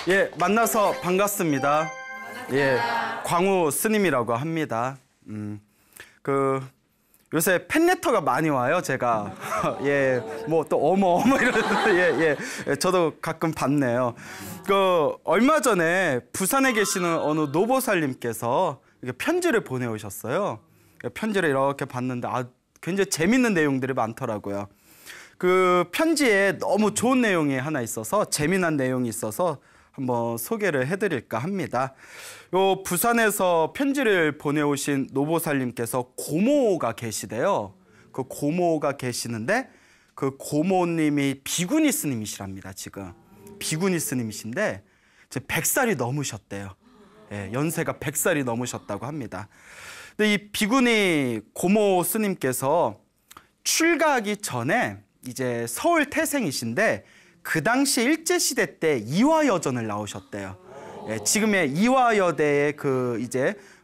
예, 만나서 반갑습니다. 예, 광우 스님이라고 합니다. 요새 팬레터가 많이 와요, 제가. 예, 뭐 또 어머 이러는데 예, 저도 가끔 받네요. 얼마 전에 부산에 계시는 어느 노보살님께서 편지를 보내오셨어요. 편지를 이렇게 봤는데 굉장히 재밌는 내용들이 많더라고요. 그 편지에 너무 좋은 내용이 하나 있어서 재미난 내용이 있어서 한번 소개를 해드릴까 합니다. 요 부산에서 편지를 보내오신 노보살님께서 고모가 계시대요. 그 고모가 계시는데 그 고모님이 비구니 스님이시랍니다. 지금 비구니 스님이신데 이제 100살이 넘으셨대요. 예, 연세가 100살이 넘으셨다고 합니다. 근데 이 비구니 고모 스님께서 출가하기 전에 이제 서울 태생이신데 그 당시 일제시대 때 이화여전을 나오셨대요. 예, 지금의 이화여대의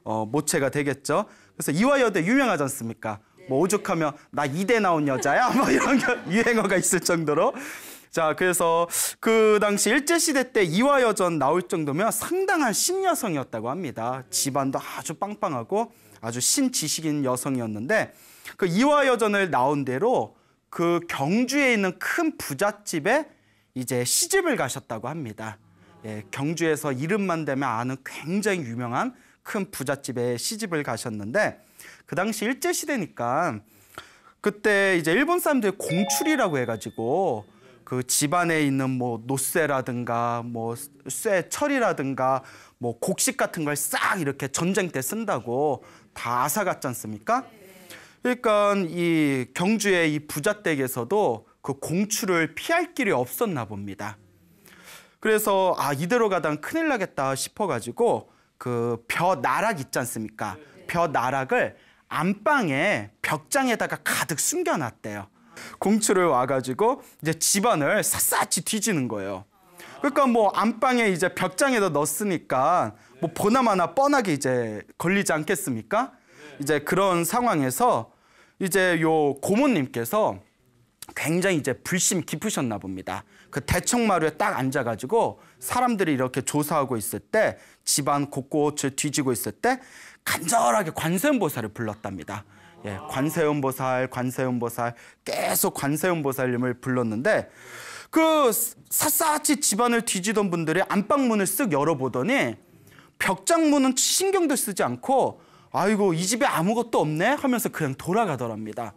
모체가 되겠죠. 그래서 이화여대 유명하지 않습니까? 뭐 오죽하면 나 이대 나온 여자야? 뭐 이런 유행어가 있을 정도로. 자, 그래서 그 당시 일제시대 때 이화여전 나올 정도면 상당한 신여성이었다고 합니다. 집안도 아주 빵빵하고 아주 신지식인 여성이었는데 그 이화여전을 나온 대로 그 경주에 있는 큰 부잣집에 이제 시집을 가셨다고 합니다. 예, 경주에서 이름만 대면 아는 굉장히 유명한 큰 부잣집에 시집을 가셨는데 그 당시 일제시대니까 그때 이제 일본 사람들이 공출이라고 해가지고 그 집안에 있는 뭐 노쇠라든가 뭐 쇠철이라든가 뭐 곡식 같은 걸 싹 이렇게 전쟁 때 쓴다고 다 앗아갔지 않습니까? 그러니까 이 경주의 이 부잣댁에서도 그 공출을 피할 길이 없었나 봅니다. 그래서 이대로 가다가 큰일 나겠다 싶어가지고 그 벼나락 있지 않습니까? 벼나락을 안방에 벽장에다가 가득 숨겨놨대요. 공출을 와가지고 이제 집안을 샅샅이 뒤지는 거예요. 그러니까 뭐 안방에 이제 벽장에다 넣었으니까 뭐 보나마나 뻔하게 이제 걸리지 않겠습니까? 이제 그런 상황에서 이제 요 고모님께서 굉장히 이제 불심이 깊으셨나 봅니다. 그 대청마루에 딱 앉아가지고 사람들이 이렇게 조사하고 있을 때 집안 곳곳을 뒤지고 있을 때 간절하게 관세음보살을 불렀답니다. 예, 관세음보살 계속 관세음보살님을 불렀는데 그 샅샅이 집안을 뒤지던 분들이 안방문을 쓱 열어보더니 벽장문은 신경도 쓰지 않고 아이고 이 집에 아무것도 없네 하면서 그냥 돌아가더랍니다.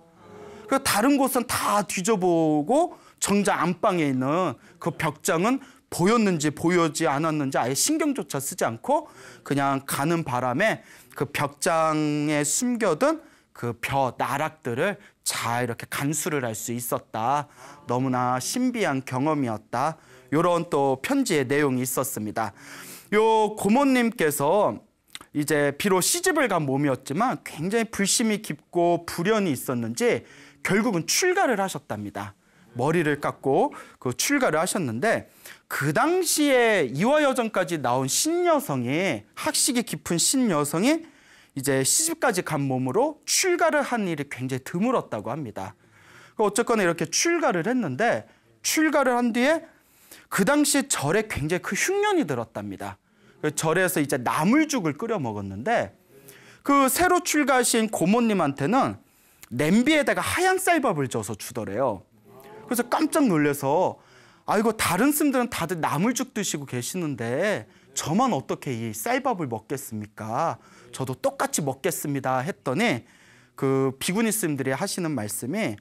그 다른 곳은 다 뒤져보고 정작 안방에 있는 그 벽장은 보였는지 보이지 않았는지 아예 신경조차 쓰지 않고 그냥 가는 바람에 그 벽장에 숨겨둔 그 벼 나락들을 잘 이렇게 간수를 할 수 있었다. 너무나 신비한 경험이었다. 이런 또 편지의 내용이 있었습니다. 요 고모님께서 이제 비록 시집을 간 몸이었지만 굉장히 불심이 깊고 불연이 있었는지 결국은 출가를 하셨답니다. 머리를 깎고 그 출가를 하셨는데 그 당시에 이화여전까지 나온 신여성이 학식이 깊은 신여성이 이제 시집까지 간 몸으로 출가를 한 일이 굉장히 드물었다고 합니다. 어쨌거나 이렇게 출가를 했는데 출가를 한 뒤에 그 당시 절에 굉장히 큰 흉년이 들었답니다. 절에서 이제 나물죽을 끓여 먹었는데 그 새로 출가하신 고모님한테는 냄비에다가 하얀 쌀밥을 져서 주더래요. 그래서 깜짝 놀라서 이거 다른 스님들은 다들 나물죽 드시고 계시는데 저만 어떻게 이 쌀밥을 먹겠습니까? 저도 똑같이 먹겠습니다 했더니 그 비구니 스님들이 하시는 말씀이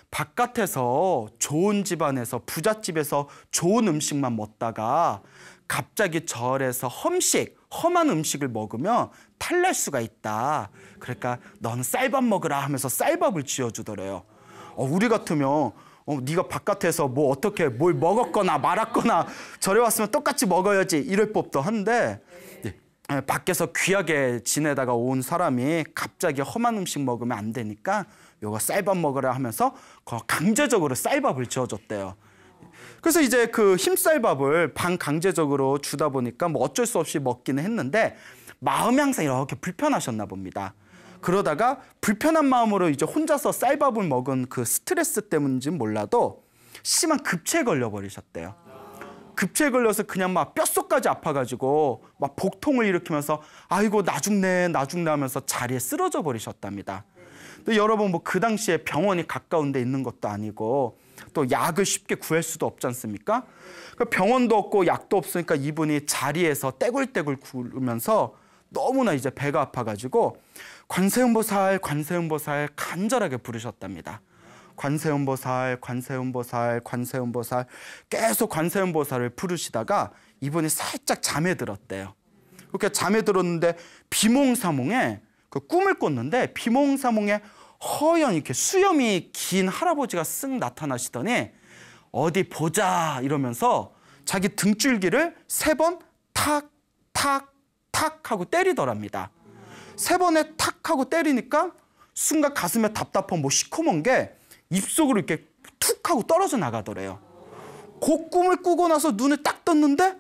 바깥에서 좋은 집안에서 부잣집에서 좋은 음식만 먹다가 갑자기 절에서 험한 음식을 먹으면 탈날 수가 있다. 그러니까 너는 쌀밥 먹으라 하면서 쌀밥을 지어주더래요. 우리 같으면 네가 바깥에서 뭐 어떻게 뭘 먹었거나 말았거나 절에 왔으면 똑같이 먹어야지 이럴 법도 한데 밖에서 귀하게 지내다가 온 사람이 갑자기 험한 음식 먹으면 안 되니까 요거 쌀밥 먹으라 하면서 강제적으로 쌀밥을 지어줬대요. 그래서 이제 그 흰쌀밥을 반강제적으로 주다 보니까 뭐 어쩔 수 없이 먹기는 했는데 마음이 항상 이렇게 불편하셨나 봅니다. 그러다가 불편한 마음으로 이제 혼자서 쌀밥을 먹은 그 스트레스 때문인지는 몰라도 심한 급체에 걸려버리셨대요. 급체에 걸려서 그냥 막 뼛속까지 아파가지고 막 복통을 일으키면서 아이고 나 죽네 하면서 자리에 쓰러져 버리셨답니다. 근데 여러분 뭐 그 당시에 병원이 가까운 데 있는 것도 아니고 또 약을 쉽게 구할 수도 없지 않습니까? 병원도 없고 약도 없으니까 이분이 자리에서 떼굴떼굴 구르면서 너무나 이제 배가 아파가지고 관세음보살 간절하게 부르셨답니다. 관세음보살 계속 관세음보살을 부르시다가 이분이 살짝 잠에 들었대요. 그렇게 잠에 들었는데 비몽사몽에 그 꿈을 꿨는데 비몽사몽에 허연 이렇게 수염이 긴 할아버지가 쓱 나타나시더니 어디 보자 이러면서 자기 등줄기를 3번 탁 하고 때리더랍니다. 3번에 탁 하고 때리니까 순간 가슴에 답답한 뭐 시커먼 게 입속으로 이렇게 툭 하고 떨어져 나가더래요. 그 꿈을 꾸고 나서 눈을 딱 떴는데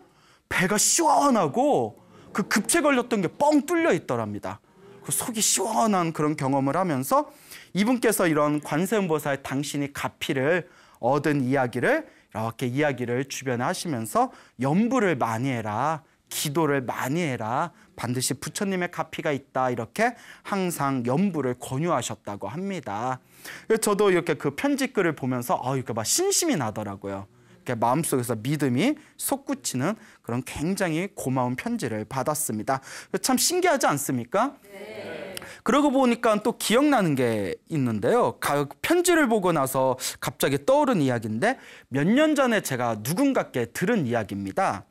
배가 시원하고 그 급체 걸렸던 게 뻥 뚫려 있더랍니다. 그 속이 시원한 그런 경험을 하면서 이분께서 이런 관세음보살 당신이 가피를 얻은 이야기를 이렇게 이야기를 주변에 하시면서 염불을 많이 해라, 기도를 많이 해라, 반드시 부처님의 가피가 있다 이렇게 항상 염불을 권유하셨다고 합니다. 저도 이렇게 그 편지글을 보면서 이렇게 막 신심이 나더라고요. 이렇게 마음속에서 믿음이 솟구치는 그런 굉장히 고마운 편지를 받았습니다. 참 신기하지 않습니까? 네. 그러고 보니까 또 기억나는 게 있는데요. 편지를 보고 나서 갑자기 떠오른 이야기인데 몇 년 전에 제가 누군가께 들은 이야기입니다.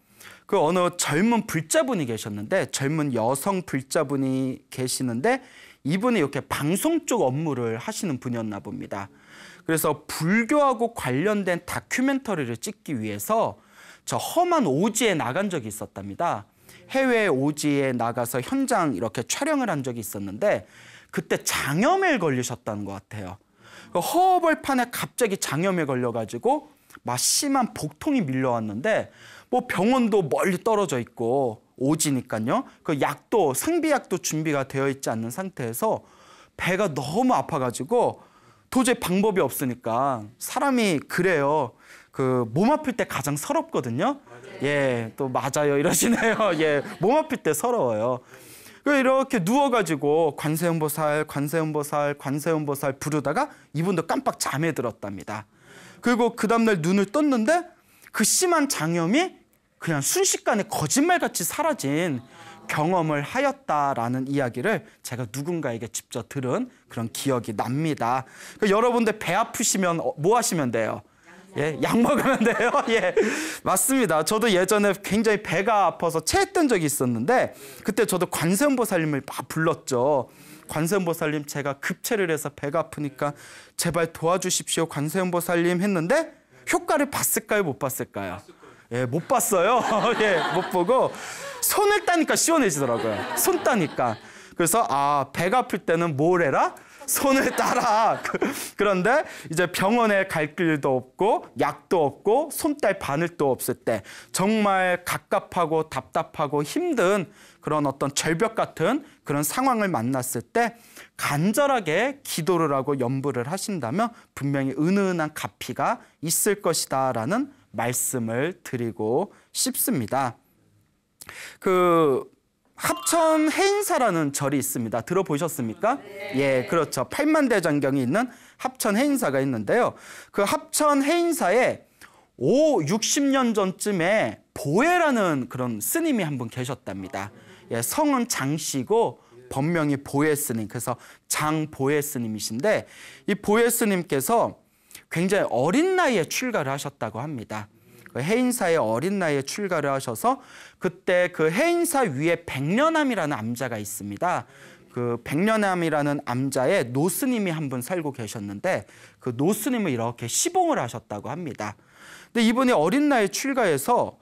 그 어느 젊은 불자분이 계셨는데 젊은 여성 불자분이 계시는데 이분이 이렇게 방송 쪽 업무를 하시는 분이었나 봅니다. 그래서 불교하고 관련된 다큐멘터리를 찍기 위해서 저 험한 오지에 나간 적이 있었답니다. 해외 오지에 나가서 현장 이렇게 촬영을 한 적이 있었는데 그때 장염에 걸리셨다는 것 같아요. 허벌판에 갑자기 장염에 걸려가지고 막 심한 복통이 밀려왔는데 뭐 병원도 멀리 떨어져 있고 오지니까요. 그 약도 상비약도 준비가 되어 있지 않는 상태에서 배가 너무 아파가지고 도저히 방법이 없으니까 사람이 그래요. 그 몸 아플 때 가장 서럽거든요. 예, 또 맞아요 이러시네요. 예, 몸 아플 때 서러워요. 이렇게 누워가지고 관세음보살 부르다가 이분도 깜빡 잠에 들었답니다. 그리고 그 다음날 눈을 떴는데 그 심한 장염이 그냥 순식간에 거짓말같이 사라진 경험을 하였다라는 이야기를 제가 누군가에게 직접 들은 그런 기억이 납니다. 여러분들 배 아프시면 뭐 하시면 돼요? 예, 약 먹으면 돼요. 예, 맞습니다. 저도 예전에 굉장히 배가 아파서 체했던 적이 있었는데 그때 저도 관세음보살님을 막 불렀죠. 관세음보살님 제가 급체를 해서 배가 아프니까 제발 도와주십시오 관세음보살님 했는데 효과를 봤을까요 못 봤을까요? 예, 못 봤어요. 예, 못 보고 손을 따니까 시원해지더라고요. 손 따니까. 그래서 배가 아플 때는 뭘 해라? 손을 따라. 그런데 이제 병원에 갈 길도 없고 약도 없고 손딸 바늘도 없을 때 정말 갑갑하고 답답하고 힘든 그런 어떤 절벽 같은 그런 상황을 만났을 때 간절하게 기도를 하고 염불을 하신다면 분명히 은은한 가피가 있을 것이다라는 말씀을 드리고 싶습니다. 그 합천 해인사라는 절이 있습니다. 들어보셨습니까? 네. 예, 그렇죠. 8만대장경이 있는 합천 해인사가 있는데요. 그 합천 해인사에 60년 전쯤에 보혜라는 그런 스님이 한 분 계셨답니다. 예, 성은 장씨고 법명이 보혜 스님. 그래서 장보혜 스님이신데 이 보혜 스님께서 굉장히 어린 나이에 출가를 하셨다고 합니다. 그 해인사에 어린 나이에 출가를 하셔서 그때 그 해인사 위에 백년암이라는 암자가 있습니다. 그 백년암이라는 암자에 노스님이 한 분 살고 계셨는데 그 노스님을 이렇게 시봉을 하셨다고 합니다. 근데 이분이 어린 나이에 출가해서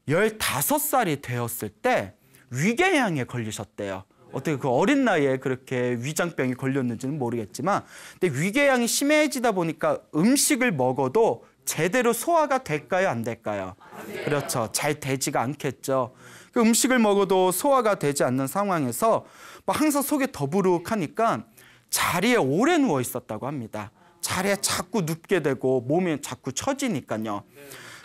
15살이 되었을 때 위궤양에 걸리셨대요. 어떻게 그 어린 나이에 그렇게 위장병이 걸렸는지는 모르겠지만 근데 위궤양이 심해지다 보니까 음식을 먹어도 제대로 소화가 될까요? 안 될까요? 그렇죠. 잘 되지가 않겠죠. 그 음식을 먹어도 소화가 되지 않는 상황에서 항상 속이 더부룩하니까 자리에 오래 누워 있었다고 합니다. 자리에 자꾸 눕게 되고 몸이 자꾸 처지니까요.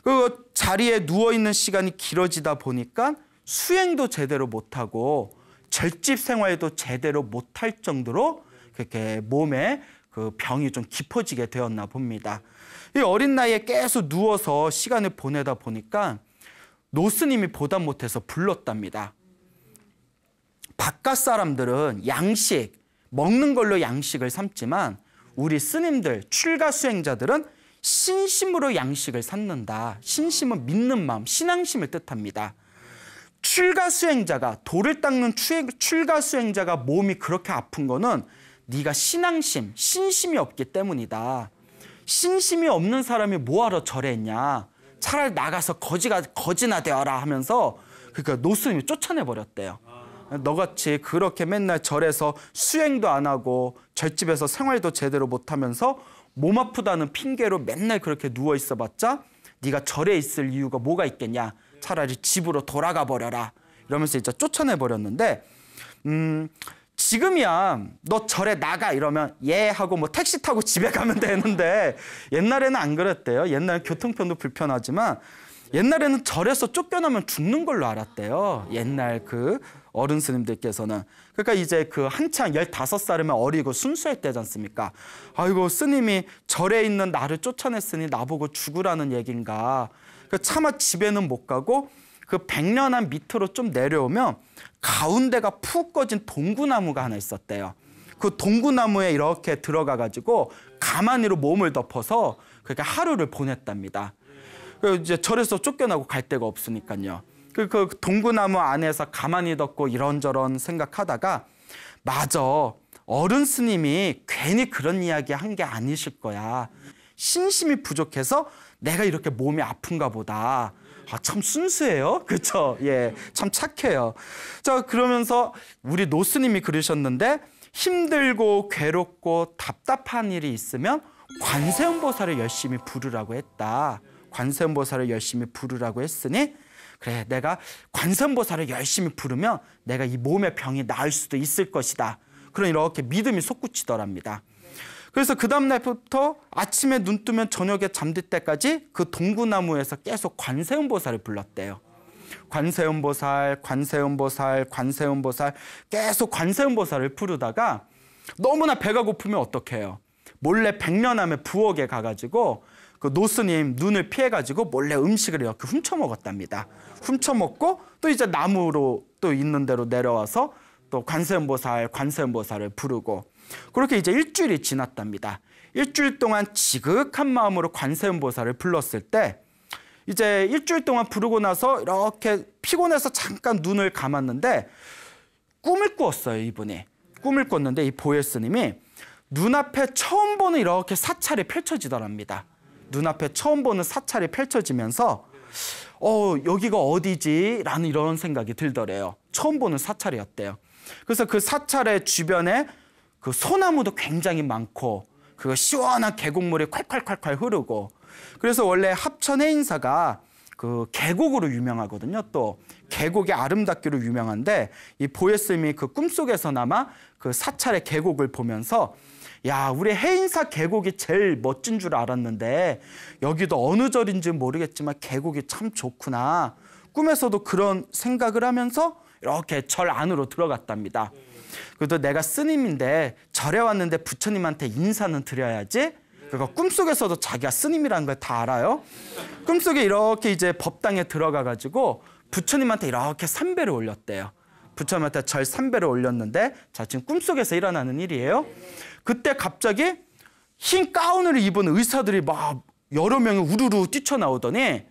그 자리에 누워있는 시간이 길어지다 보니까 수행도 제대로 못하고 절집 생활도 제대로 못할 정도로 그렇게 몸에 그 병이 좀 깊어지게 되었나 봅니다. 이 어린 나이에 계속 누워서 시간을 보내다 보니까 노스님이 보다 못해서 불렀답니다. 바깥 사람들은 양식, 먹는 걸로 양식을 삼지만 우리 스님들, 출가 수행자들은 신심으로 양식을 삼는다. 신심은 믿는 마음, 신앙심을 뜻합니다. 출가 수행자가, 돌을 닦는 출가 수행자가 몸이 그렇게 아픈 거는 네가 신앙심, 신심이 없기 때문이다. 신심이 없는 사람이 뭐하러 절했냐. 차라리 나가서 거지나 되어라 하면서 그러니까 노스님이 쫓아내버렸대요. 너같이 그렇게 맨날 절에서 수행도 안 하고 절집에서 생활도 제대로 못하면서 몸 아프다는 핑계로 맨날 그렇게 누워 있어봤자 네가 절에 있을 이유가 뭐가 있겠냐. 차라리 집으로 돌아가 버려라. 이러면서 이제 쫓아내버렸는데 지금이야 너 절에 나가 이러면 예 하고 뭐 택시 타고 집에 가면 되는데 옛날에는 안 그랬대요. 옛날 교통편도 불편하지만 옛날에는 절에서 쫓겨나면 죽는 걸로 알았대요. 옛날 그 어른 스님들께서는. 그러니까 이제 그 한창 15살이면 어리고 순수할 때지 않습니까? 아이고 스님이 절에 있는 나를 쫓아냈으니 나보고 죽으라는 얘긴가. 차마 집에는 못 가고 그 백년한 밑으로 좀 내려오면 가운데가 푹 꺼진 동구나무가 하나 있었대요. 그 동구나무에 이렇게 들어가가지고 가마니로 몸을 덮어서 그렇게 하루를 보냈답니다. 이제 절에서 쫓겨나고 갈 데가 없으니까요. 그 동구나무 안에서 가만히 덮고 이런저런 생각하다가 맞아, 어른 스님이 괜히 그런 이야기 한 게 아니실 거야. 신심이 부족해서 내가 이렇게 몸이 아픈가 보다. 아, 참 순수해요. 그렇죠? 예, 참 착해요. 자, 그러면서 우리 노스님이 그러셨는데 힘들고 괴롭고 답답한 일이 있으면 관세음보살을 열심히 부르라고 했다. 관세음보살을 열심히 부르라고 했으니 그래, 내가 관세음보살을 열심히 부르면 내가 이 몸의 병이 나을 수도 있을 것이다. 그런 이렇게 믿음이 솟구치더랍니다. 그래서 그 다음 날부터 아침에 눈 뜨면 저녁에 잠들 때까지 그 동구나무에서 계속 관세음보살을 불렀대요. 관세음보살, 관세음보살, 관세음보살, 계속 관세음보살을 부르다가 너무나 배가 고프면 어떡해요? 몰래 백년암의 부엌에 가가지고 그 노스님 눈을 피해가지고 몰래 음식을 이렇게 훔쳐먹었답니다. 훔쳐먹고 또 이제 나무로 또 있는 대로 내려와서 또 관세음보살, 관세음보살을 부르고 그렇게 이제 일주일이 지났답니다. 일주일 동안 지극한 마음으로 관세음보살을 불렀을 때 이제 일주일 동안 부르고 나서 이렇게 피곤해서 잠깐 눈을 감았는데 꿈을 꾸었어요, 이분이. 꿈을 꿨는데 이 보혜 스님이 눈앞에 처음 보는 이렇게 사찰이 펼쳐지더랍니다. 눈앞에 처음 보는 사찰이 펼쳐지면서 여기가 어디지? 라는 이런 생각이 들더래요. 처음 보는 사찰이었대요. 그래서 그 사찰의 주변에 그 소나무도 굉장히 많고 그 시원한 계곡물이 콸콸콸콸 흐르고 그래서 원래 합천 해인사가 그 계곡으로 유명하거든요. 또 계곡이 아름답기로 유명한데 이 보혜 스님이 그 꿈속에서나마 그 사찰의 계곡을 보면서 야, 우리 해인사 계곡이 제일 멋진 줄 알았는데 여기도 어느 절인지 모르겠지만 계곡이 참 좋구나. 꿈에서도 그런 생각을 하면서 이렇게 절 안으로 들어갔답니다. 그래도 내가 스님인데 절에 왔는데 부처님한테 인사는 드려야지. 그러니까 꿈속에서도 자기가 스님이라는 걸 다 알아요. 꿈속에 이렇게 이제 법당에 들어가가지고 부처님한테 이렇게 삼배를 올렸대요. 부처님한테 절 3배를 올렸는데 자, 지금 꿈속에서 일어나는 일이에요. 그때 갑자기 흰 가운을 입은 의사들이 막 여러 명이 우르르 뛰쳐나오더니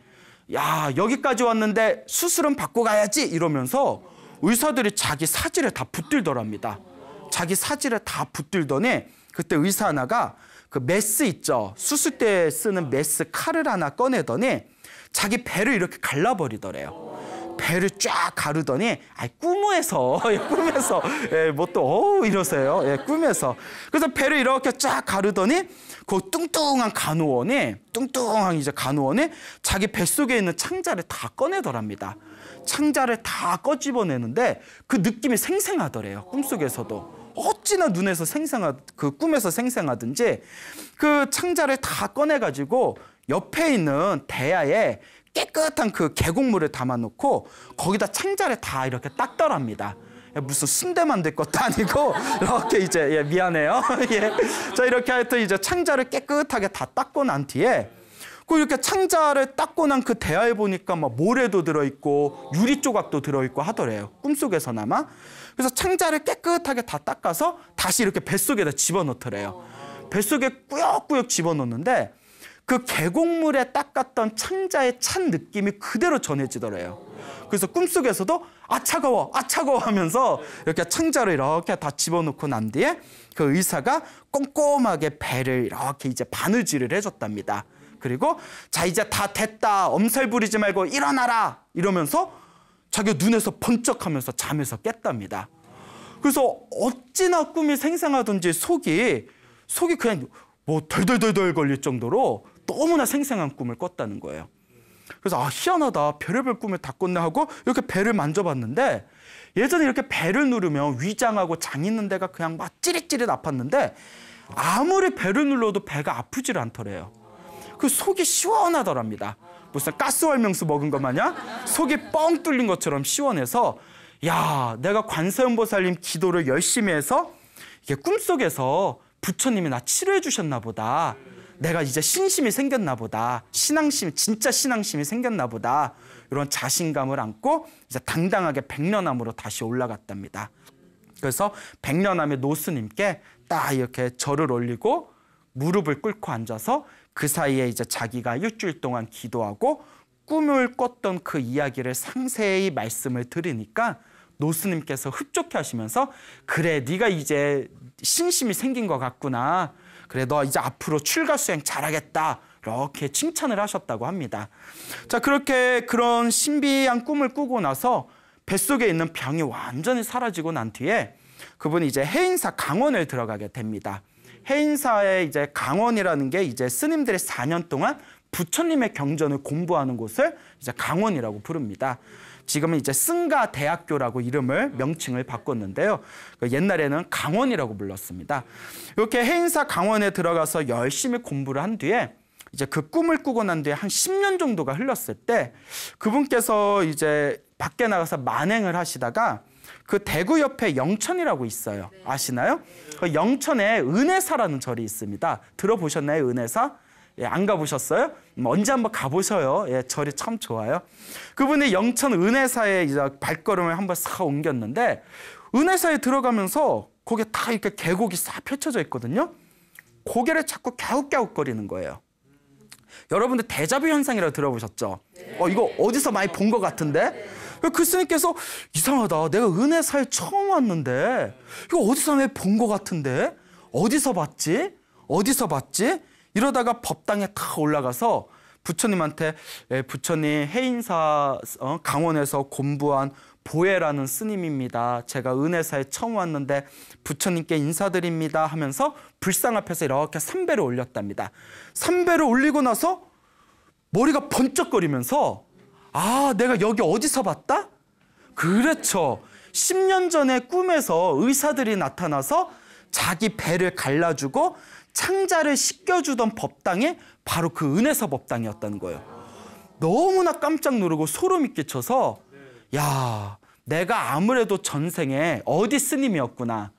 야, 여기까지 왔는데 수술은 받고 가야지 이러면서 의사들이 자기 사지를 다 붙들더랍니다. 자기 사지를 다 붙들더니 그때 의사 하나가 그 메스 있죠. 수술 때 쓰는 메스 칼을 하나 꺼내더니 자기 배를 이렇게 갈라버리더래요. 배를 쫙 가르더니 꿈에서 꿈에서 뭐 또 이러세요. 꿈에서. 그래서 배를 이렇게 쫙 가르더니 그 뚱뚱한 간호원이 자기 뱃속에 있는 창자를 다 꺼내더랍니다. 창자를 다 꺼집어내는데 그 느낌이 생생하더래요. 꿈속에서도. 어찌나 눈에서 그 꿈에서 생생하든지 그 창자를 다 꺼내가지고 옆에 있는 대야에 깨끗한 그 계곡물을 담아놓고 거기다 창자를 다 이렇게 닦더랍니다. 무슨 순대 만들 것도 아니고 이렇게 이제 미안해요. 예. 자 이렇게 하여튼 이제 창자를 깨끗하게 다 닦고 난 뒤에 그 이렇게 창자를 닦고 난 그 대야에 보니까 막 모래도 들어있고 유리 조각도 들어있고 하더래요. 꿈속에서나마. 그래서 창자를 깨끗하게 다 닦아서 다시 이렇게 뱃속에다 집어넣더래요. 뱃속에 꾸역꾸역 집어넣는데 그 계곡물에 닦았던 창자의 찬 느낌이 그대로 전해지더래요. 그래서 꿈속에서도 아 차가워 하면서 이렇게 창자를 이렇게 다 집어넣고 난 뒤에 그 의사가 꼼꼼하게 배를 이렇게 이제 바느질을 해줬답니다. 그리고 자 이제 다 됐다, 엄살 부리지 말고 일어나라 이러면서 자기 눈에서 번쩍하면서 잠에서 깼답니다. 그래서 어찌나 꿈이 생생하던지 속이 그냥 뭐 덜덜덜덜 걸릴 정도로 너무나 생생한 꿈을 꿨다는 거예요. 그래서 아 희한하다, 별의별 꿈을 다 꿨네 하고 이렇게 배를 만져봤는데 예전에 이렇게 배를 누르면 위장하고 장 있는 데가 그냥 막 찌릿찌릿 아팠는데 아무리 배를 눌러도 배가 아프질 않더래요. 그 속이 시원하더랍니다. 무슨 가스활명수 먹은 것 마냥 속이 뻥 뚫린 것처럼 시원해서 야 내가 관세음보살님 기도를 열심히 해서 이게 꿈속에서 부처님이 나 치료해 주셨나 보다. 내가 이제 신심이 생겼나 보다. 진짜 신앙심이 생겼나 보다. 이런 자신감을 안고 이제 당당하게 백련암으로 다시 올라갔답니다. 그래서 백련암의 노스님께 딱 이렇게 절을 올리고 무릎을 꿇고 앉아서 그 사이에 이제 자기가 일주일 동안 기도하고 꿈을 꿨던 그 이야기를 상세히 말씀을 드리니까 노스님께서 흡족해 하시면서 그래 네가 이제 신심이 생긴 것 같구나. 그래 너 이제 앞으로 출가수행 잘하겠다. 이렇게 칭찬을 하셨다고 합니다. 자 그렇게 그런 신비한 꿈을 꾸고 나서 뱃속에 있는 병이 완전히 사라지고 난 뒤에 그분이 이제 해인사 강원을 들어가게 됩니다. 해인사의 이제 강원이라는 게 이제 스님들의 4년 동안 부처님의 경전을 공부하는 곳을 이제 강원이라고 부릅니다. 지금은 이제 승가 대학교라고 명칭을 바꿨는데요. 옛날에는 강원이라고 불렀습니다. 이렇게 해인사 강원에 들어가서 열심히 공부를 한 뒤에 이제 그 꿈을 꾸고 난 뒤에 한 10년 정도가 흘렀을 때 그분께서 이제 밖에 나가서 만행을 하시다가 그 대구 옆에 영천이라고 있어요. 아시나요? 그 영천에 은혜사라는 절이 있습니다. 들어보셨나요? 은혜사? 예, 안 가보셨어요? 언제 한번 가보셔요. 예, 절이 참 좋아요. 그분이 영천 은혜사에 이제 발걸음을 한번 싹 옮겼는데 은혜사에 들어가면서 거기에 다 이렇게 계곡이 싹 펼쳐져 있거든요. 고개를 자꾸 갸웃갸웃거리는 거예요. 여러분들 데자뷰 현상이라고 들어보셨죠? 이거 어디서 많이 본 것 같은데? 그 스님께서 이상하다. 내가 은혜사에 처음 왔는데 이거 어디서 많이 본 것 같은데? 어디서 봤지? 이러다가 법당에 탁 올라가서 부처님한테 부처님 해인사 강원에서 공부한 보혜라는 스님입니다. 제가 은혜사에 처음 왔는데 부처님께 인사드립니다 하면서 불상 앞에서 이렇게 삼배를 올렸답니다. 삼배를 올리고 나서 머리가 번쩍거리면서 아 내가 여기 어디서 봤다? 그렇죠. 10년 전에 꿈에서 의사들이 나타나서 자기 배를 갈라주고 창자를 씻겨주던 법당이 바로 그 은혜사 법당이었다는 거예요. 너무나 깜짝 놀라고 소름이 끼쳐서 야 내가 아무래도 전생에 어디 스님이었구나.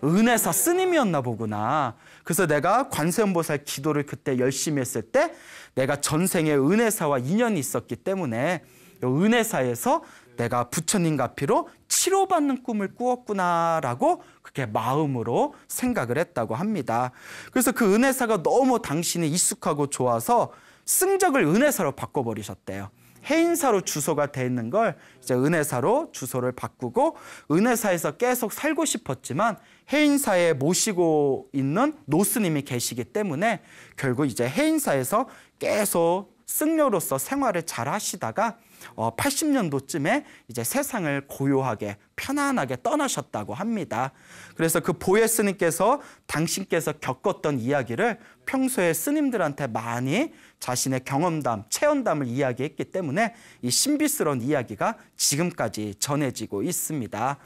은혜사 스님이었나 보구나. 그래서 내가 관세음보살 기도를 그때 열심히 했을 때 내가 전생에 은혜사와 인연이 있었기 때문에 은혜사에서 내가 부처님 가피로 치료받는 꿈을 꾸었구나라고 그렇게 마음으로 생각을 했다고 합니다. 그래서 그 은혜사가 너무 당신이 익숙하고 좋아서 승적을 은혜사로 바꿔버리셨대요. 해인사로 주소가 돼 있는 걸 이제 은혜사로 주소를 바꾸고 은혜사에서 계속 살고 싶었지만 해인사에 모시고 있는 노스님이 계시기 때문에 결국 이제 해인사에서 계속 승려로서 생활을 잘 하시다가 80년도쯤에 이제 세상을 고요하게 편안하게 떠나셨다고 합니다. 그래서 그 보혜 스님께서 당신께서 겪었던 이야기를 평소에 스님들한테 많이 자신의 경험담, 체험담을 이야기했기 때문에 이 신비스러운 이야기가 지금까지 전해지고 있습니다.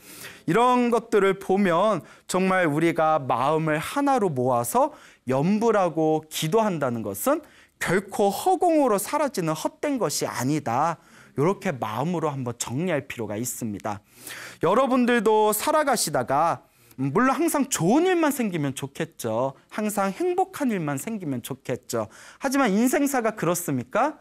이런 것들을 보면 정말 우리가 마음을 하나로 모아서 염불하고 기도한다는 것은 결코 허공으로 사라지는 헛된 것이 아니다. 이렇게 마음으로 한번 정리할 필요가 있습니다. 여러분들도 살아가시다가 물론 항상 좋은 일만 생기면 좋겠죠. 항상 행복한 일만 생기면 좋겠죠. 하지만 인생사가 그렇습니까?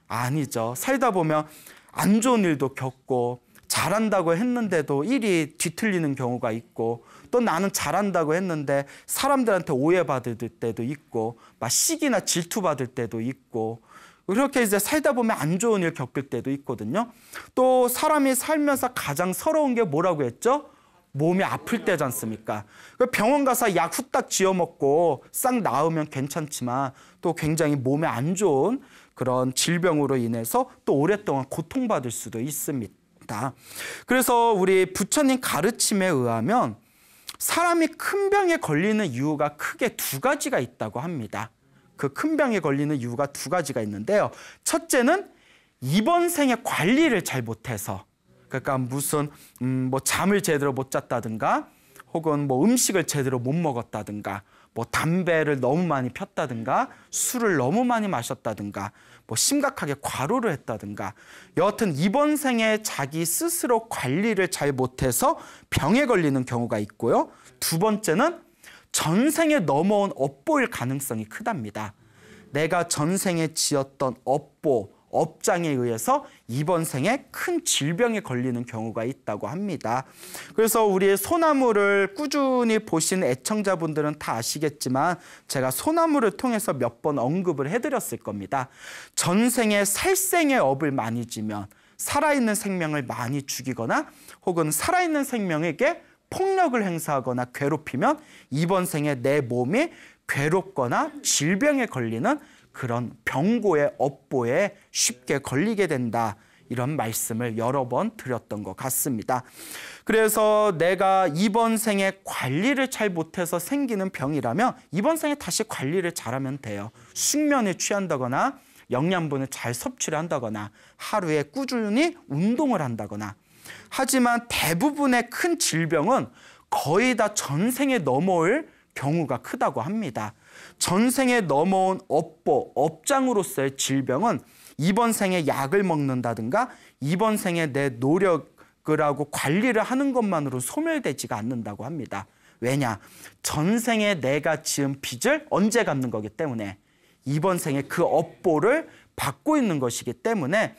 아니죠. 살다 보면 안 좋은 일도 겪고 잘한다고 했는데도 일이 뒤틀리는 경우가 있고 또 나는 잘한다고 했는데 사람들한테 오해받을 때도 있고 막 시기나 질투받을 때도 있고 그렇게 이제 살다 보면 안 좋은 일 겪을 때도 있거든요. 또 사람이 살면서 가장 서러운 게 뭐라고 했죠? 몸이 아플 때지 않습니까? 병원 가서 약 후딱 지어 먹고 싹 나으면 괜찮지만 또 굉장히 몸에 안 좋은 그런 질병으로 인해서 또 오랫동안 고통받을 수도 있습니다. 그래서 우리 부처님 가르침에 의하면 사람이 큰 병에 걸리는 이유가 크게 두 가지가 있다고 합니다. 그 큰 병에 걸리는 이유가 두 가지가 있는데요. 첫째는 이번 생에 관리를 잘 못해서, 그러니까 무슨 뭐 잠을 제대로 못 잤다든가 혹은 뭐 음식을 제대로 못 먹었다든가 뭐 담배를 너무 많이 폈다든가 술을 너무 많이 마셨다든가 뭐 심각하게 과로를 했다든가 여하튼 이번 생에 자기 스스로 관리를 잘 못해서 병에 걸리는 경우가 있고요. 두 번째는 전생에 넘어온 업보일 가능성이 크답니다. 내가 전생에 지었던 업보, 업장에 의해서 이번 생에 큰 질병에 걸리는 경우가 있다고 합니다. 그래서 우리 소나무를 꾸준히 보신 애청자분들은 다 아시겠지만 제가 소나무를 통해서 몇 번 언급을 해드렸을 겁니다. 전생에 살생의 업을 많이 지면 살아있는 생명을 많이 죽이거나 혹은 살아있는 생명에게 폭력을 행사하거나 괴롭히면 이번 생에 내 몸이 괴롭거나 질병에 걸리는 그런 병고의 업보에 쉽게 걸리게 된다. 이런 말씀을 여러 번 드렸던 것 같습니다. 그래서 내가 이번 생에 관리를 잘 못해서 생기는 병이라면 이번 생에 다시 관리를 잘하면 돼요. 숙면에 취한다거나 영양분을 잘 섭취를 한다거나 하루에 꾸준히 운동을 한다거나 하지만 대부분의 큰 질병은 거의 다 전생에 넘어올 경우가 크다고 합니다. 전생에 넘어온 업보, 업장으로서의 질병은 이번 생에 약을 먹는다든가 이번 생에 내 노력을 하고 관리를 하는 것만으로 소멸되지가 않는다고 합니다. 왜냐? 전생에 내가 지은 빚을 언제 갚는 거기 때문에 이번 생에 그 업보를 받고 있는 것이기 때문에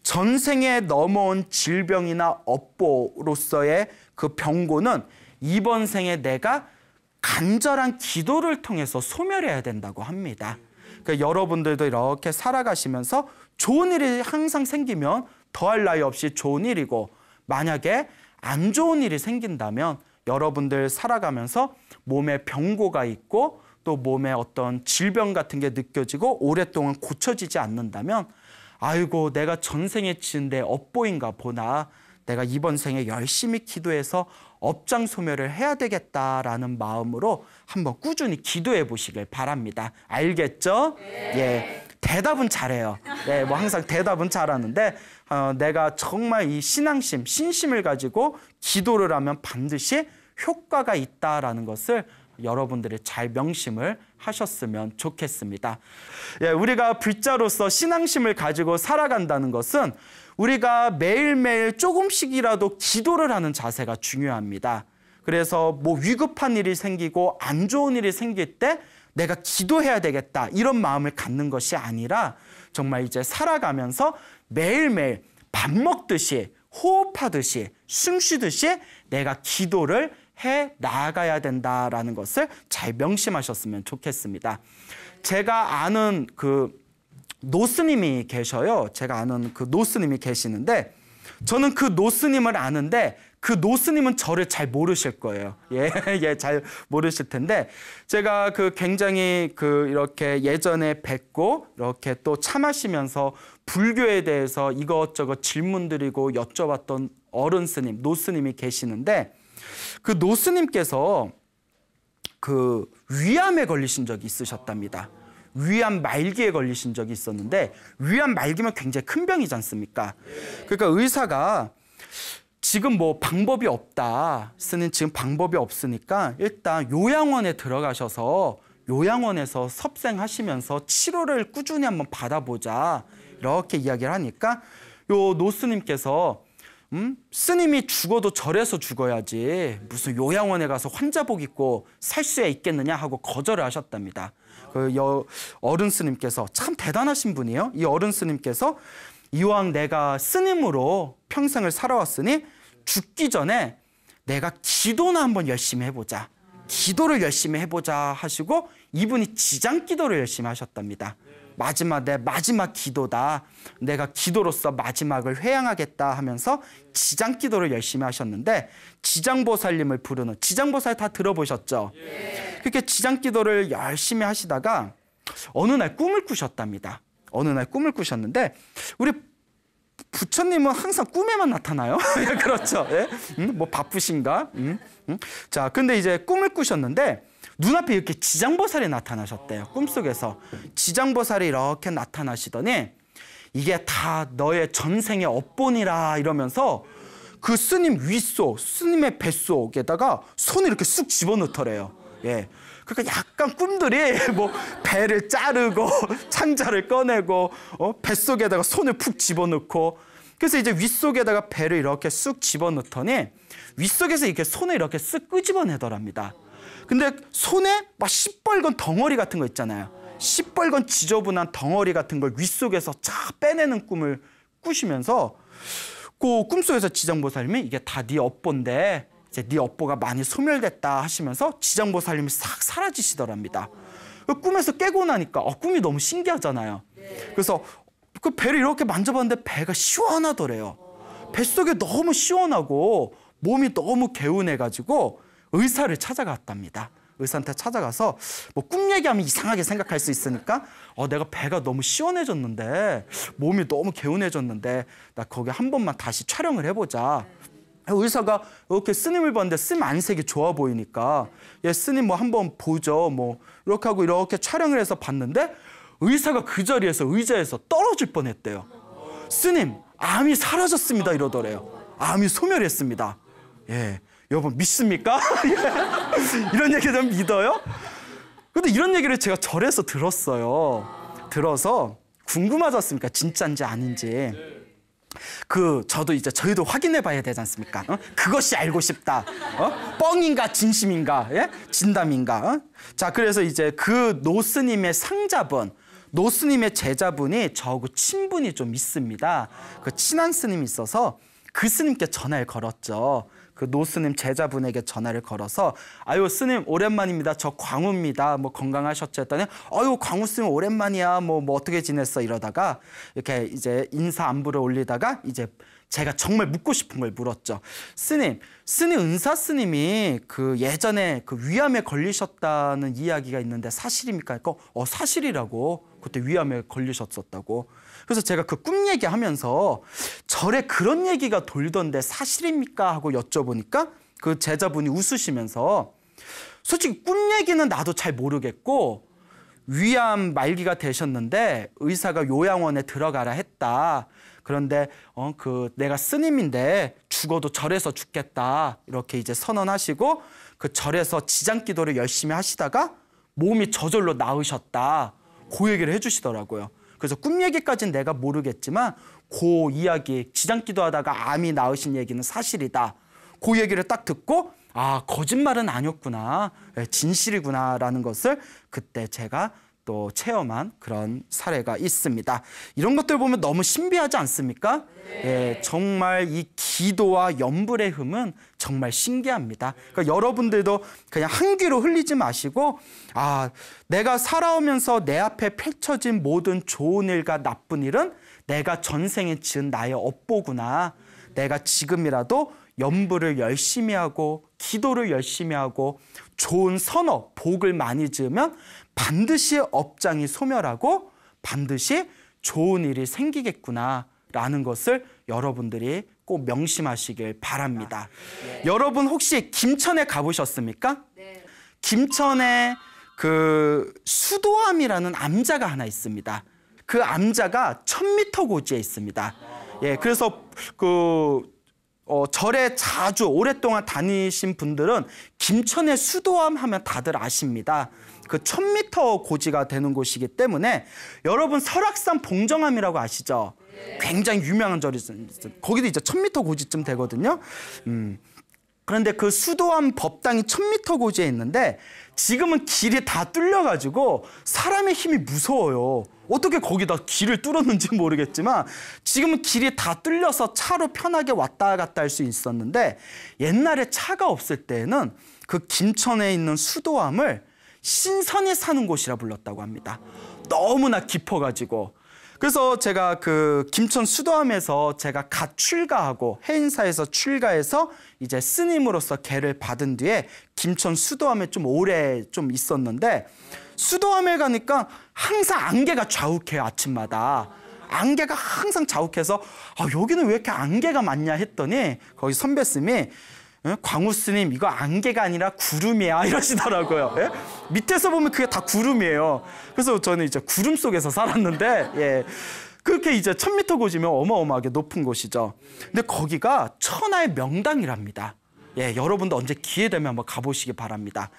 전생에 넘어온 질병이나 업보로서의 그 병고는 이번 생에 내가 간절한 기도를 통해서 소멸해야 된다고 합니다. 그러니까 여러분들도 이렇게 살아가시면서 좋은 일이 항상 생기면 더할 나위 없이 좋은 일이고 만약에 안 좋은 일이 생긴다면 여러분들 살아가면서 몸에 병고가 있고 또 몸에 어떤 질병 같은 게 느껴지고 오랫동안 고쳐지지 않는다면 아이고 내가 전생에 지은 데 업보인가 보나 내가 이번 생에 열심히 기도해서 업장 소멸을 해야 되겠다라는 마음으로 한번 꾸준히 기도해 보시길 바랍니다. 알겠죠? 네. 예, 대답은 잘해요. 네, 뭐 항상 대답은 잘하는데 내가 정말 이 신앙심, 신심을 가지고 기도를 하면 반드시 효과가 있다라는 것을 여러분들이 잘 명심을 하셨으면 좋겠습니다. 예, 우리가 불자로서 신앙심을 가지고 살아간다는 것은 우리가 매일매일 조금씩이라도 기도를 하는 자세가 중요합니다. 그래서 뭐 위급한 일이 생기고 안 좋은 일이 생길 때 내가 기도해야 되겠다 이런 마음을 갖는 것이 아니라 정말 이제 살아가면서 매일매일 밥 먹듯이 호흡하듯이 숨 쉬듯이 내가 기도를 해 나가야 된다라는 것을 잘 명심하셨으면 좋겠습니다. 제가 아는 그 노스님이 계셔요. 제가 아는 그 노스님이 계시는데 저는 그 노스님을 아는데 그 노스님은 저를 잘 모르실 거예요. 예, 잘 모르실 텐데 제가 그 굉장히 그 이렇게 예전에 뵙고 이렇게 또 차 마시면서 불교에 대해서 이것저것 질문 드리고 여쭤봤던 어른 스님, 노스님이 계시는데 그 노스님께서 그 위암에 걸리신 적이 있으셨답니다. 위암 말기에 걸리신 적이 있었는데 위암 말기면 굉장히 큰 병이지 않습니까? 그러니까 의사가 지금 뭐 방법이 없다. 쓰는 지금 방법이 없으니까 일단 요양원에 들어가셔서 요양원에서 섭생하시면서 치료를 꾸준히 한번 받아보자 이렇게 이야기를 하니까 요 노스님께서 스님이 죽어도 절에서 죽어야지 무슨 요양원에 가서 환자복 입고 살 수야 있겠느냐 하고 거절을 하셨답니다. 그 어른 스님께서 참 대단하신 분이에요. 이 어른 스님께서 이왕 내가 스님으로 평생을 살아왔으니 죽기 전에 내가 기도나 한번 열심히 해보자. 기도를 열심히 해보자 하시고 이분이 지장기도를 열심히 하셨답니다. 내 마지막 기도다. 내가 기도로서 마지막을 회양하겠다 하면서 지장기도를 열심히 하셨는데 지장보살님을 부르는 지장보살 다 들어보셨죠? 그렇게 지장기도를 열심히 하시다가 어느 날 꿈을 꾸셨답니다. 어느 날 꿈을 꾸셨는데 우리 부처님은 항상 꿈에만 나타나요. 그렇죠. 예? 뭐 바쁘신가? 자, 근데 이제 꿈을 꾸셨는데 눈앞에 이렇게 지장보살이 나타나셨대요. 꿈속에서. 지장보살이 이렇게 나타나시더니 이게 다 너의 전생의 업본이라 이러면서 그 스님 윗속, 스님의 뱃속에다가 손을 이렇게 쑥 집어넣더래요. 예. 그러니까 약간 꿈들이 뭐 배를 자르고 창자를 꺼내고 뱃속에다가 손을 푹 집어넣고 그래서 이제 윗속에다가 배를 이렇게 쑥 집어넣더니 윗속에서 이렇게 손을 이렇게 쓱 끄집어내더랍니다. 근데 손에 막 시뻘건 덩어리 같은 거 있잖아요. 시뻘건 지저분한 덩어리 같은 걸 윗속에서 쫙 빼내는 꿈을 꾸시면서 그 꿈속에서 지장보살님이 이게 다 네 업보인데 이제 네 업보가 많이 소멸됐다 하시면서 지장보살님이 싹 사라지시더랍니다. 그 꿈에서 깨고 나니까 꿈이 너무 신기하잖아요. 그래서 그 배를 이렇게 만져봤는데 배가 시원하더래요. 뱃속에 너무 시원하고 몸이 너무 개운해가지고 의사를 찾아갔답니다. 의사한테 찾아가서 뭐 꿈 얘기하면 이상하게 생각할 수 있으니까 내가 배가 너무 시원해졌는데 몸이 너무 개운해졌는데 나 거기 한 번만 다시 촬영을 해보자. 의사가 이렇게 스님을 봤는데 스님 안색이 좋아 보이니까 스님 뭐 한번 보죠. 뭐 이렇게 하고 이렇게 촬영을 해서 봤는데 의사가 그 자리에서 의자에서 떨어질 뻔했대요. 스님 암이 사라졌습니다 이러더래요. 암이 소멸했습니다. 예. 여러분 믿습니까? 이런 얘기 좀 믿어요? 근데 이런 얘기를 제가 절에서 들었어요. 들어서 궁금하지 않습니까? 진짜인지 아닌지. 저도 이제 저희도 확인해 봐야 되지 않습니까? 그것이 알고 싶다. 뻥인가 진심인가? 예? 진담인가? 자, 그래서 이제 그 노스님의 상자분, 노스님의 제자분이 저하고 친분이 좀 있습니다. 그 친한 스님이 있어서 그 스님께 전화를 걸었죠. 그 노스님 제자분에게 전화를 걸어서 아유 스님 오랜만입니다. 저 광우입니다. 뭐 건강하셨죠? 했더니 아유 광우 스님 오랜만이야. 뭐 어떻게 지냈어? 이러다가 이렇게 이제 인사 안부를 올리다가 이제 제가 정말 묻고 싶은 걸 물었죠. 스님 은사 스님이 그 예전에 그 위암에 걸리셨다는 이야기가 있는데 사실입니까? 사실이라고. 그때 위암에 걸리셨었다고. 그래서 제가 그 꿈 얘기하면서 절에 그런 얘기가 돌던데 사실입니까? 하고 여쭤보니까 그 제자분이 웃으시면서 솔직히 꿈 얘기는 나도 잘 모르겠고 위암 말기가 되셨는데 의사가 요양원에 들어가라 했다. 그런데 내가 스님인데 죽어도 절에서 죽겠다. 이렇게 이제 선언하시고 그 절에서 지장기도를 열심히 하시다가 몸이 저절로 나으셨다. 그 얘기를 해주시더라고요. 그래서 꿈 얘기까지는 내가 모르겠지만 그 이야기, 지장기도 하다가 암이 나으신 얘기는 사실이다. 그 얘기를 딱 듣고 거짓말은 아니었구나. 진실이구나라는 것을 그때 제가 또 체험한 그런 사례가 있습니다. 이런 것들 보면 너무 신비하지 않습니까? 예, 정말 이 기도와 염불의 흠은 정말 신기합니다. 그러니까 여러분들도 그냥 한 귀로 흘리지 마시고 내가 살아오면서 내 앞에 펼쳐진 모든 좋은 일과 나쁜 일은 내가 전생에 지은 나의 업보구나. 내가 지금이라도 염불을 열심히 하고 기도를 열심히 하고 좋은 선업, 복을 많이 지으면 반드시 업장이 소멸하고 반드시 좋은 일이 생기겠구나라는 것을 여러분들이 꼭 명심하시길 바랍니다. 네. 여러분 혹시 김천에 가보셨습니까? 네. 김천에 그 수도암이라는 암자가 하나 있습니다. 그 암자가 1000m 고지에 있습니다. 예, 그래서 절에 자주 오랫동안 다니신 분들은 김천의 수도암 하면 다들 아십니다. 그 1000m 고지가 되는 곳이기 때문에 여러분 설악산 봉정암이라고 아시죠? 굉장히 유명한 절이 있어요. 거기도 이제 1000m 고지쯤 되거든요. 그런데 그 수도암 법당이 1000m 고지에 있는데 지금은 길이 다 뚫려가지고 사람의 힘이 무서워요. 어떻게 거기다 길을 뚫었는지 모르겠지만 지금은 길이 다 뚫려서 차로 편하게 왔다 갔다 할 수 있었는데 옛날에 차가 없을 때에는 그 김천에 있는 수도암을 신선이 사는 곳이라 불렀다고 합니다. 너무나 깊어가지고. 그래서 제가 그 김천 수도암에서 제가 갓 출가하고 해인사에서 출가해서 이제 스님으로서 계를 받은 뒤에 김천 수도암에 좀 오래 좀 있었는데 수도암에 가니까 항상 안개가 좌욱해요. 아침마다 안개가 항상 좌욱해서 여기는 왜 이렇게 안개가 많냐 했더니 거기 선배 스님이 광우 스님 이거 안개가 아니라 구름이야 이러시더라고요. 예? 밑에서 보면 그게 다 구름이에요. 그래서 저는 이제 구름 속에서 살았는데 예. 그렇게 이제 1000m 고지면 어마어마하게 높은 곳이죠. 근데 거기가 천하의 명당이랍니다. 예, 여러분도 언제 기회 되면 한번 가보시기 바랍니다.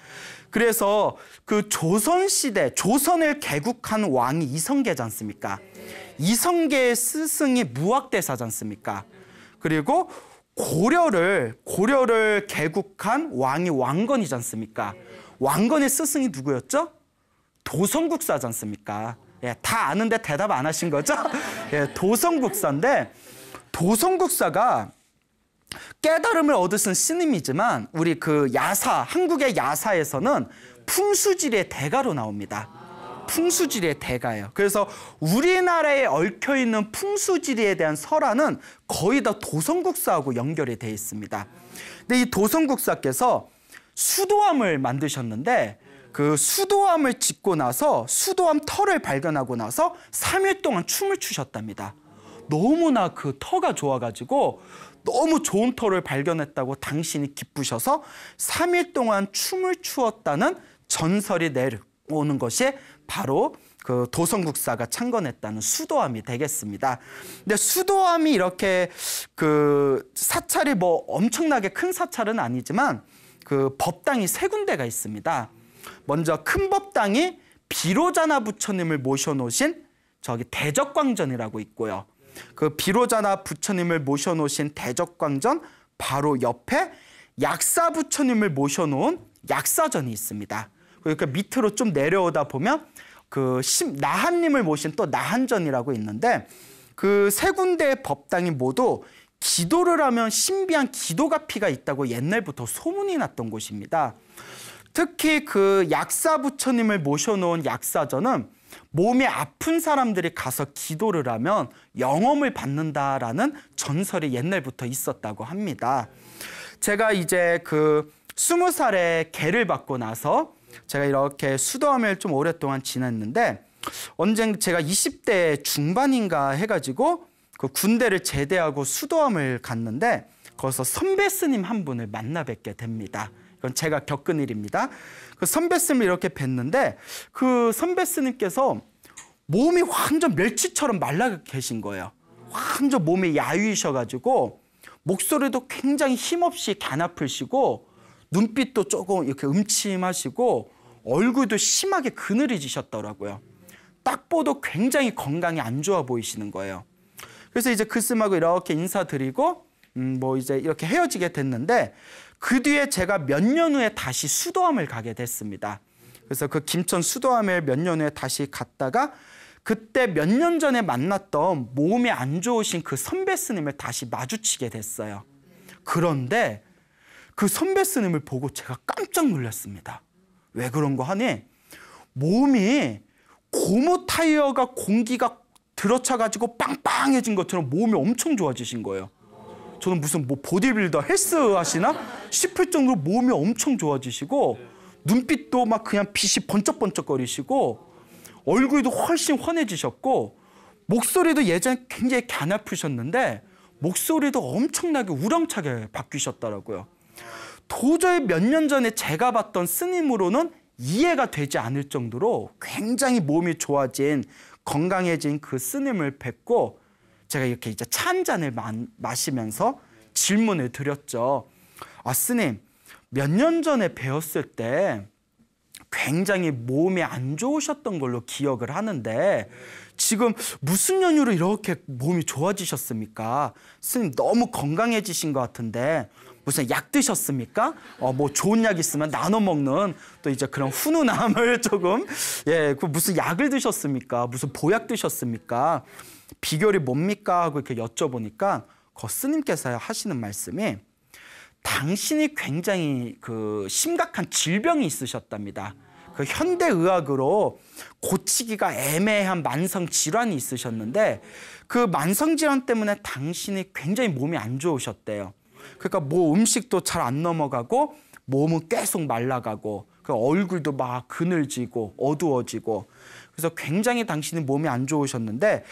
그래서 그 조선시대 조선을 개국한 왕이 이성계지 않습니까? 이성계의 스승이 무학대사지 않습니까? 그리고 고려를 개국한 왕이 왕건이지 않습니까? 왕건의 스승이 누구였죠? 도성국사지 않습니까? 예, 다 아는데 대답 안 하신 거죠? 예, 도성국사인데 도성국사가 깨달음을 얻으신 스님이지만 우리 그 야사, 한국의 야사에서는 풍수지리의 대가로 나옵니다. 풍수지리의 대가예요. 그래서 우리나라에 얽혀있는 풍수지리에 대한 설화는 거의 다 도성국사하고 연결이 되어 있습니다. 근데 이 도성국사께서 수도암을 만드셨는데 그 수도암을 짓고 나서 수도암 터를 발견하고 나서 3일 동안 춤을 추셨답니다. 너무나 그 터가 좋아가지고 너무 좋은 터를 발견했다고 당신이 기쁘셔서 3일 동안 춤을 추었다는 전설이 내려오는 것이 바로 그 도성국사가 창건했다는 수도암이 되겠습니다. 근데 수도암이 이렇게 그 사찰이 뭐 엄청나게 큰 사찰은 아니지만 그 법당이 3군데가 있습니다. 먼저 큰 법당이 비로자나 부처님을 모셔놓으신 저기 대적광전이라고 있고요. 그 비로자나 부처님을 모셔놓으신 대적광전 바로 옆에 약사 부처님을 모셔놓은 약사전이 있습니다. 그러니까 밑으로 좀 내려오다 보면 그 나한님을 모신 또 나한전이라고 있는데 그 3군데의 법당이 모두 기도를 하면 신비한 기도가 피가 있다고 옛날부터 소문이 났던 곳입니다. 특히 그 약사 부처님을 모셔놓은 약사전은 몸이 아픈 사람들이 가서 기도를 하면 영험을 받는다라는 전설이 옛날부터 있었다고 합니다. 제가 이제 그 20살에 계를 받고 나서 제가 이렇게 수도암을 좀 오랫동안 지냈는데 언젠가 제가 20대 중반인가 해가지고 그 군대를 제대하고 수도암을 갔는데 거기서 선배 스님 한 분을 만나 뵙게 됩니다. 이건 제가 겪은 일입니다. 그 선배 스님을 이렇게 뵀는데 그 선배 스님께서 몸이 완전 멸치처럼 말라 계신 거예요. 완전 몸이 야위셔가지고 목소리도 굉장히 힘없이 가나풀시고 눈빛도 조금 이렇게 음침하시고 얼굴도 심하게 그늘이지셨더라고요. 딱 봐도 굉장히 건강이 안 좋아 보이시는 거예요. 그래서 이제 그 스님하고 이렇게 인사드리고 뭐 이제 이렇게 헤어지게 됐는데 그 뒤에 제가 몇 년 후에 다시 수도암을 가게 됐습니다. 그래서 그 김천 수도암을 몇 년 후에 다시 갔다가 그때 몇 년 전에 만났던 몸이 안 좋으신 그 선배 스님을 다시 마주치게 됐어요. 그런데 그 선배 스님을 보고 제가 깜짝 놀랐습니다. 왜 그런 거 하니 몸이 고무 타이어가 공기가 들어차가지고 빵빵해진 것처럼 몸이 엄청 좋아지신 거예요. 저는 무슨 뭐 보디빌더 헬스 하시나 싶을 정도로 몸이 엄청 좋아지시고 눈빛도 막 그냥 빛이 번쩍번쩍거리시고 얼굴도 훨씬 환해지셨고 목소리도 예전에 굉장히 가나푸셨는데 목소리도 엄청나게 우렁차게 바뀌셨더라고요. 도저히 몇 년 전에 제가 봤던 스님으로는 이해가 되지 않을 정도로 굉장히 몸이 좋아진 건강해진 그 스님을 뵙고 제가 이렇게 이제 차 한 잔을 마시면서 질문을 드렸죠. 아, 스님, 몇 년 전에 배웠을 때 굉장히 몸이 안 좋으셨던 걸로 기억을 하는데 지금 무슨 연유로 이렇게 몸이 좋아지셨습니까? 스님 너무 건강해지신 것 같은데 무슨 약 드셨습니까? 뭐 좋은 약 있으면 나눠 먹는 또 이제 그런 훈훈함을 조금 그 무슨 약을 드셨습니까? 무슨 보약 드셨습니까? 비결이 뭡니까? 하고 이렇게 여쭤보니까 스님께서 하시는 말씀이 당신이 굉장히 그 심각한 질병이 있으셨답니다. 그 현대의학으로 고치기가 애매한 만성 질환이 있으셨는데 그 만성 질환 때문에 당신이 굉장히 몸이 안 좋으셨대요. 그러니까 뭐 음식도 잘 안 넘어가고 몸은 계속 말라가고 그 얼굴도 막 그늘지고 어두워지고 그래서 굉장히 당신이 몸이 안 좋으셨는데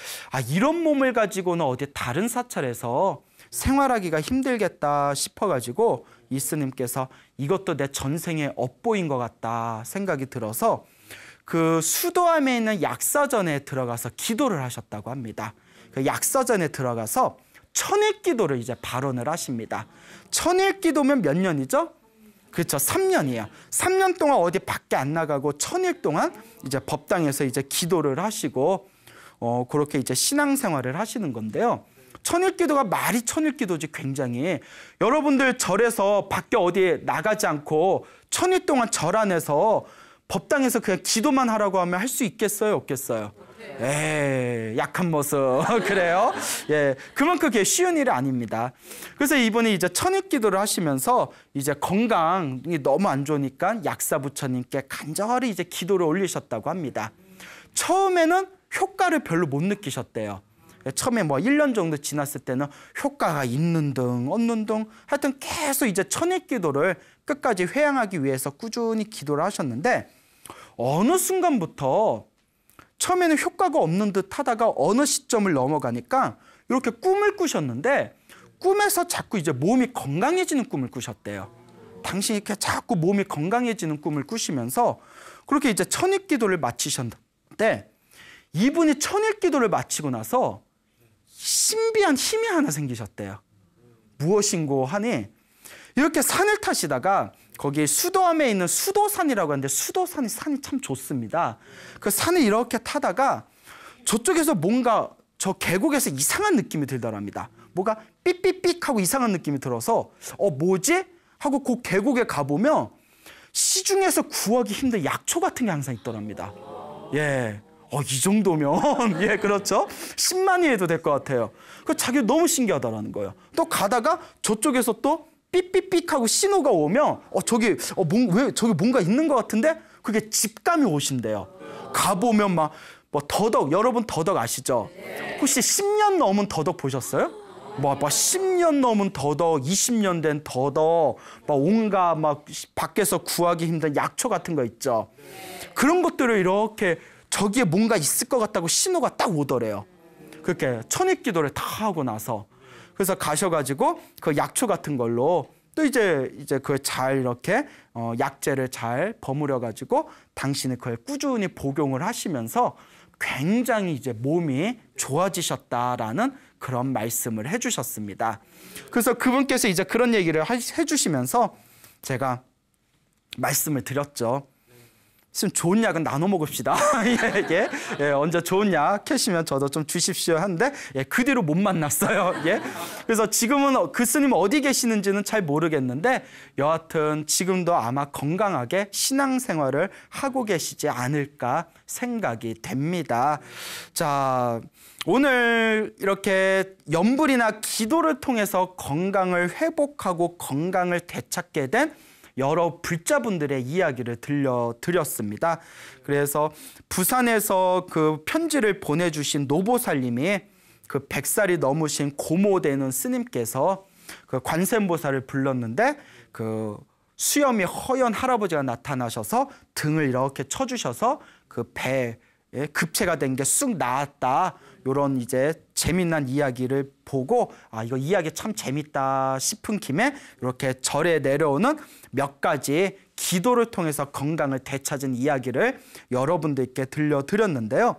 이런 몸을 가지고는 어디 다른 사찰에서 생활하기가 힘들겠다 싶어가지고 이 스님께서 이것도 내 전생에 업보인 것 같다 생각이 들어서 그 수도암에 있는 약사전에 들어가서 기도를 하셨다고 합니다. 그 약사전에 들어가서 천일기도를 이제 발언을 하십니다. 천일기도면 몇 년이죠? 그렇죠. 3년이에요. 3년 동안 어디 밖에 안 나가고 천일 동안 이제 법당에서 이제 기도를 하시고 그렇게 이제 신앙생활을 하시는 건데요. 천일기도가 말이 천일기도지 굉장히 여러분들 절에서 밖에 어디에 나가지 않고 천일 동안 절 안에서 법당에서 그냥 기도만 하라고 하면 할 수 있겠어요? 없겠어요? 약한 모습 그래요? 그만큼 그게 쉬운 일이 아닙니다. 그래서 이분이 이제 천일기도를 하시면서 이제 건강이 너무 안 좋으니까 약사 부처님께 간절히 이제 기도를 올리셨다고 합니다. 처음에는 효과를 별로 못 느끼셨대요. 처음에 뭐 1년 정도 지났을 때는 효과가 있는 등 없는 등 하여튼 계속 이제 천일기도를 끝까지 회양하기 위해서 꾸준히 기도를 하셨는데 어느 순간부터 처음에는 효과가 없는 듯 하다가 어느 시점을 넘어가니까 이렇게 꿈을 꾸셨는데 꿈에서 자꾸 이제 몸이 건강해지는 꿈을 꾸셨대요. 당신이 이렇게 자꾸 몸이 건강해지는 꿈을 꾸시면서 그렇게 이제 천일기도를 마치셨는데 이분이 천일기도를 마치고 나서 신비한 힘이 하나 생기셨대요. 무엇인고 하니 이렇게 산을 타시다가 거기 수도암에 있는 수도산이라고 하는데 수도산이 산이 참 좋습니다. 그 산을 이렇게 타다가 저쪽에서 뭔가 저 계곡에서 이상한 느낌이 들더랍니다. 뭐가 삐삐삐 하고 이상한 느낌이 들어서 뭐지? 하고 그 계곡에 가보면 시중에서 구하기 힘든 약초 같은 게 항상 있더랍니다. 이 정도면 그렇죠. 10만이 해도 될 것 같아요. 그 자기 너무 신기하다라는 거예요. 또 가다가 저쪽에서 또 삐삐삐 하고 신호가 오면 왜 저기 뭔가 있는 것 같은데 그게 직감이 오신대요. 가보면 막 뭐 더덕 여러분 더덕 아시죠? 혹시 10년 넘은 더덕 보셨어요? 막 10년 넘은 더덕, 20년 된 더덕, 막 온갖 막 밖에서 구하기 힘든 약초 같은 거 있죠. 그런 것들을 이렇게 저기에 뭔가 있을 것 같다고 신호가 딱 오더래요. 그렇게 천일기도를 다 하고 나서 그래서 가셔가지고 그 약초 같은 걸로 또 이제 그걸 잘 이렇게 약재를 잘 버무려가지고 당신이 그걸 꾸준히 복용을 하시면서 굉장히 이제 몸이 좋아지셨다라는 그런 말씀을 해주셨습니다. 그래서 그분께서 이제 그런 얘기를 해주시면서 제가 말씀을 드렸죠. 지금 좋은 약은 나눠 먹읍시다. 언제 좋은 약 캐시면 저도 좀 주십시오 하는데 그 뒤로 못 만났어요. 그래서 지금은 그 스님 어디 계시는지는 잘 모르겠는데 여하튼 지금도 아마 건강하게 신앙생활을 하고 계시지 않을까 생각이 됩니다. 자, 오늘 이렇게 염불이나 기도를 통해서 건강을 회복하고 건강을 되찾게 된 여러 불자분들의 이야기를 들려드렸습니다. 그래서 부산에서 그 편지를 보내주신 노보살님이 그 100살이 넘으신 고모되는 스님께서 그 관세음보살을 불렀는데 그 수염이 허연 할아버지가 나타나셔서 등을 이렇게 쳐주셔서 그 배에 급체가 된 게 쑥 나았다. 이런 이제 재미난 이야기를 보고 이거 이야기 참 재밌다 싶은 김에 이렇게 절에 내려오는 몇 가지 기도를 통해서 건강을 되찾은 이야기를 여러분들께 들려드렸는데요.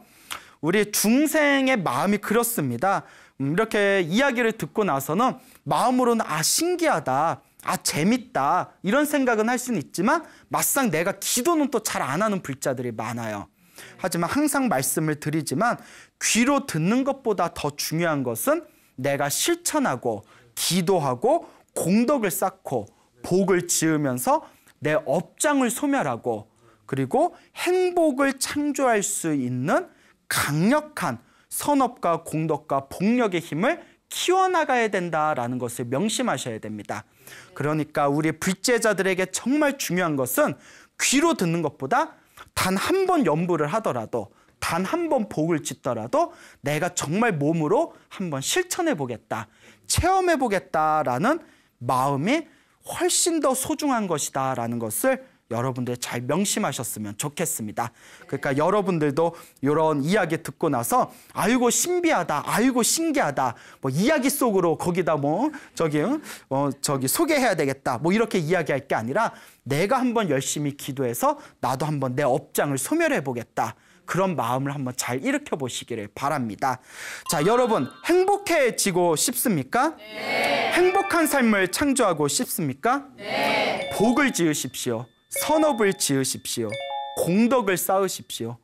우리 중생의 마음이 그렇습니다. 이렇게 이야기를 듣고 나서는 마음으로는 신기하다. 아, 재밌다 이런 생각은 할 수는 있지만 막상 내가 기도는 또 잘 안 하는 불자들이 많아요. 하지만 항상 말씀을 드리지만 귀로 듣는 것보다 더 중요한 것은 내가 실천하고 기도하고 공덕을 쌓고 복을 지으면서 내 업장을 소멸하고 그리고 행복을 창조할 수 있는 강력한 선업과 공덕과 복력의 힘을 키워나가야 된다라는 것을 명심하셔야 됩니다. 그러니까 우리 불제자들에게 정말 중요한 것은 귀로 듣는 것보다 단 한 번 연부를 하더라도 단 한 번 복을 짓더라도 내가 정말 몸으로 한번 실천해 보겠다, 체험해 보겠다라는 마음이 훨씬 더 소중한 것이다라는 것을 여러분들 잘 명심하셨으면 좋겠습니다. 그러니까 여러분들도 이런 이야기 듣고 나서 아이고 신비하다, 아이고 신기하다, 뭐 이야기 속으로 거기다 저기 소개해야 되겠다, 뭐 이렇게 이야기할 게 아니라 내가 한번 열심히 기도해서 나도 한번 내 업장을 소멸해 보겠다. 그런 마음을 한번 잘 일으켜 보시기를 바랍니다. 자, 여러분 행복해지고 싶습니까? 네. 행복한 삶을 창조하고 싶습니까? 네. 복을 지으십시오. 선업을 지으십시오. 공덕을 쌓으십시오.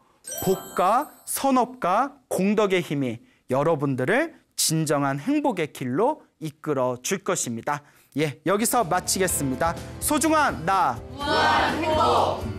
복과 선업과 공덕의 힘이 여러분들을 진정한 행복의 길로 이끌어 줄 것입니다. 예, 여기서 마치겠습니다. 소중한 나, 무한 행복.